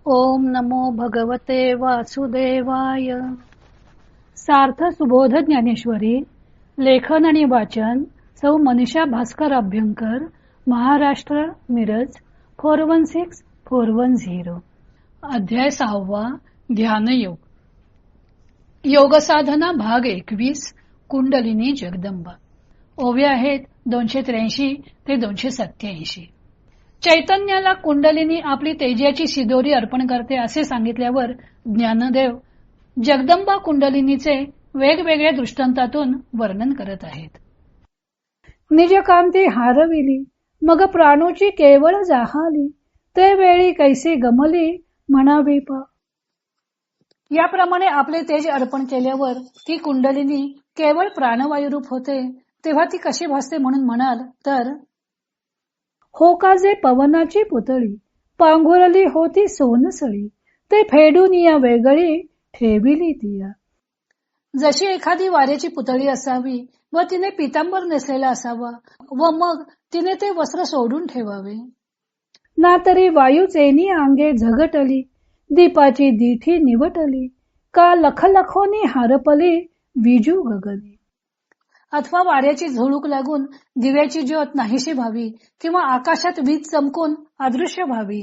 ओम नमो भगवते वासुदेवाय. सार्थ सुबोध ज्ञानेश्वरी. लेखन आणि वाचन सौ मनीषा भास्कर अभ्यंकर, महाराष्ट्र, मिरज 416410. अध्याय 6. ध्यानयोग. योग साधना भाग 21. कुंडलिनी जगदंबा. ओव्या आहेत 283 ते 287. चैतन्याला कुंडलिनी आपली तेजाची शिदोरी अर्पण करते असे सांगितल्यावर ज्ञानदेव जगदंबा कुंडलिनीचे वेगवेगळ्या दृष्टांतातून वर्णन करत आहेत. निजकांती हारविली, मग प्राणूची केवळ जाहाली, ते वेळी कैसी गमली म्हणावी पा. याप्रमाणे आपले तेज अर्पण केल्यावर ती कुंडलिनी केवळ प्राणवायुरूप होते, तेव्हा ती कशी भासते म्हणून म्हणाल तर, हो का जे पवनाची पुतळी, पांघुरली होती सोनसळी, ते फेडून या वेगळी ठेविली तिया. जशी एखादी वाऱ्याची पुतळी असावी व तिने पितांबर नेसलेला असावा व मग तिने ते वस्त्र सोडून ठेवावे. ना तरी वायूचेनी अंगे झगटली, दीपाची दिठी निवटली, का लखलखोनी हारपली विजू गगनी. अथवा वाऱ्याची झुळूक लागून दिव्याची ज्योत नाहीशी व्हावी किंवा आकाशात वीज चमकून अदृश्य व्हावी.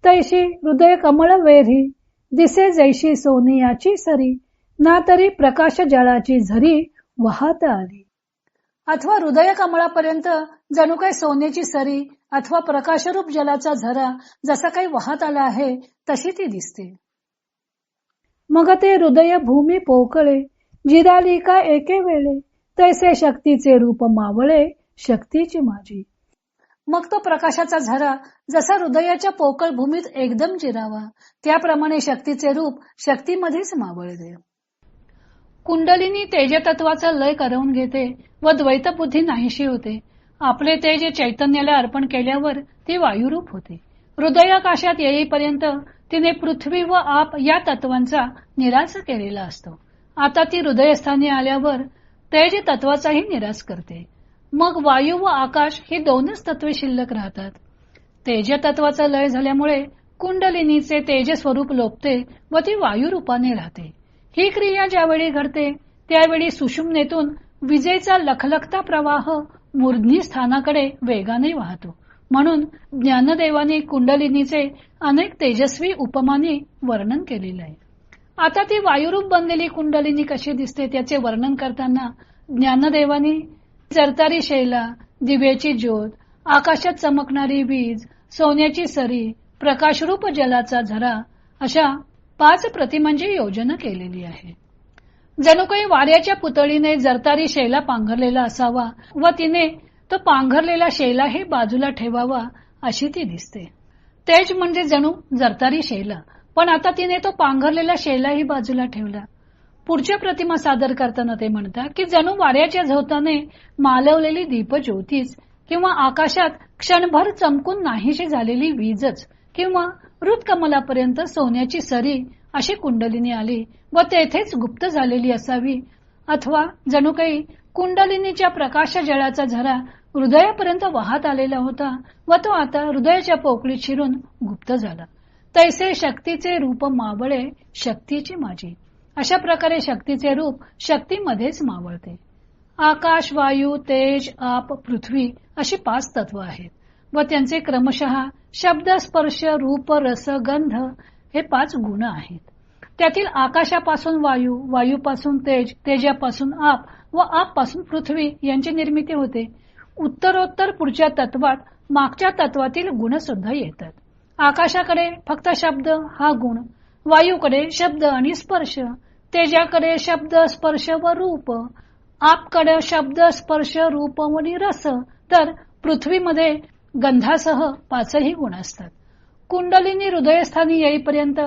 तैशी हृदय कमळ वेरी, दिसे जैशी सोनियाची सरी, ना तरी प्रकाश जळाची झरी वाहत आली. अथवा हृदय कमळापर्यंत जणू काही सोन्याची सरी अथवा प्रकाशरूप जलाचा झरा जसा काही वाहत आला आहे तशी ती दिसते. मग ते हृदय भूमी पोकळे, जिराली का एके वेळे, तैसे शक्तीचे रूप मावळे शक्तीची माझी. मग तो प्रकाशाचा झरा जसा हृदयाच्या पोकळ भूमीत एकदम जिरावा, त्याप्रमाणे शक्तीचे रूप शक्तीमध्येच मावळते. कुंडलिनी तेजतत्वाचा लय करवून घेते व द्वैत बुद्धी नाहीशी होते. आपले तेज चैतन्याला अर्पण केल्यावर ती वायुरूप होते. हृदयाकाशात येईपर्यंत तिने पृथ्वी व आप या तत्वांचा निराश केलेला असतो. आता ती हृदयस्थानी आल्यावर तेज तत्वाचाही निराश करते. मग वायू व आकाश ही दोनच तत्वे शिल्लक राहतात. तेज तत्वाचा लय झाल्यामुळे कुंडलिनीचे तेज स्वरूप लोपते व ती वायू रूपाने राहते. ही क्रिया ज्यावेळी घडते त्यावेळी सुषुम्नेतून विजेचा लखलखता प्रवाह मूर्ध्नी स्थानाकडे वेगाने वाहतो. म्हणून ज्ञानदेवाने कुंडलिनीचे अनेक तेजस्वी उपमानी वर्णन केलेले आहे. आता ती वायुरूप बनलेली कुंडलिनी कशी दिसते त्याचे वर्णन करताना ज्ञानदेवानी जरतारी शैला, दिव्याची ज्योत, आकाशात चमकणारी वीज, सोन्याची सरी, प्रकाशरूप जलाचा झरा अशा 5 प्रतिमांची योजना केलेली आहे. जणू काही वाऱ्याच्या पुतळीने जरतारी शैला पांघरलेला असावा व तिने तो पांघरलेला शैलाही बाजूला ठेवावा अशी ती दिसते. तेज म्हणजे जणू जरतारी शैला, पण आता तिने तो पांघरलेला शैलाही बाजूला ठेवला. पुढच्या प्रतिमा सादर करताना ते म्हणतात की जणू वाऱ्याच्या झोताने मालवलेली दीपज्योतीच किंवा आकाशात क्षणभर चमकून नाहीशी झालेली वीजच किंवा हृदकमलापर्यंत सोन्याची सरी अशी कुंडलिनी आली व तेथेच गुप्त झालेली असावी. अथवा जणू काही कुंडलिनीच्या प्रकाश जळाचा झरा हृदयापर्यंत वाहत आलेला होता व तो आता हृदयाच्या पोकळीत शिरून गुप्त झाला. तैसे शक्तीचे रूप मावळे शक्तीची माझी. अशा प्रकारे शक्तीचे रूप शक्तीमध्येच मावळते. आकाश, वायू, तेज, आप, पृथ्वी अशी 5 तत्व आहेत व त्यांचे क्रमशः शब्द, स्पर्श, रूप, रस, गंध हे 5 गुण आहेत. त्यातील आकाशापासून वायू, वायूपासून तेज, तेजापासून आप व आप पासून पृथ्वी यांची निर्मिती होते. उत्तरोत्तर पुढच्या तत्वात मागच्या तत्वातील गुण सुद्धा येतात. आकाशाकडे फक्त शब्द हा गुण, वायूकडे शब्द आणि स्पर्श, तेजाकडे शब्द, स्पर्श व रूप, आपकडे शब्द, स्पर्श, रूप आणि रस, तर पृथ्वीमध्ये गंधासह 5ही गुण असतात. कुंडलिनी हृदयस्थानी येईपर्यंत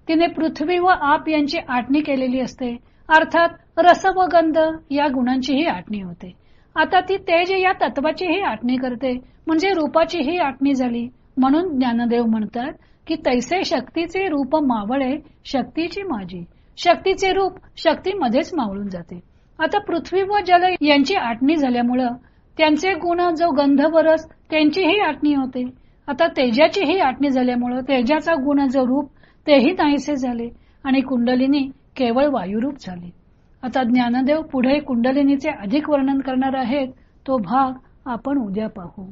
तिने पृथ्वी व आप यांची आटणी केलेली असते. अर्थात रस व गंध या गुणांचीही आटणी होते. आता ती तेज या तत्वाचीही आटणी करते, म्हणजे रूपाचीही आटणी झाली. म्हणून ज्ञानदेव म्हणतात की तैसे शक्तीचे रूप मावळे शक्तीची माझी. शक्तीचे रूप शक्तीमध्येच मावळून जाते. आता पृथ्वी व जल यांची आटणी झाल्यामुळं त्यांचे गुण जो गंध व रस त्यांचीही आटणी होते. आता तेजाचीही आटणी झाल्यामुळे तेजाचा गुण जो रूप तेही नाहीसे झाले आणि कुंडलिनी केवळ वायुरूप झाली. आता ज्ञानदेव पुढे कुंडलिनीचे अधिक वर्णन करणार आहेत. तो भाग आपण उद्या पाहू.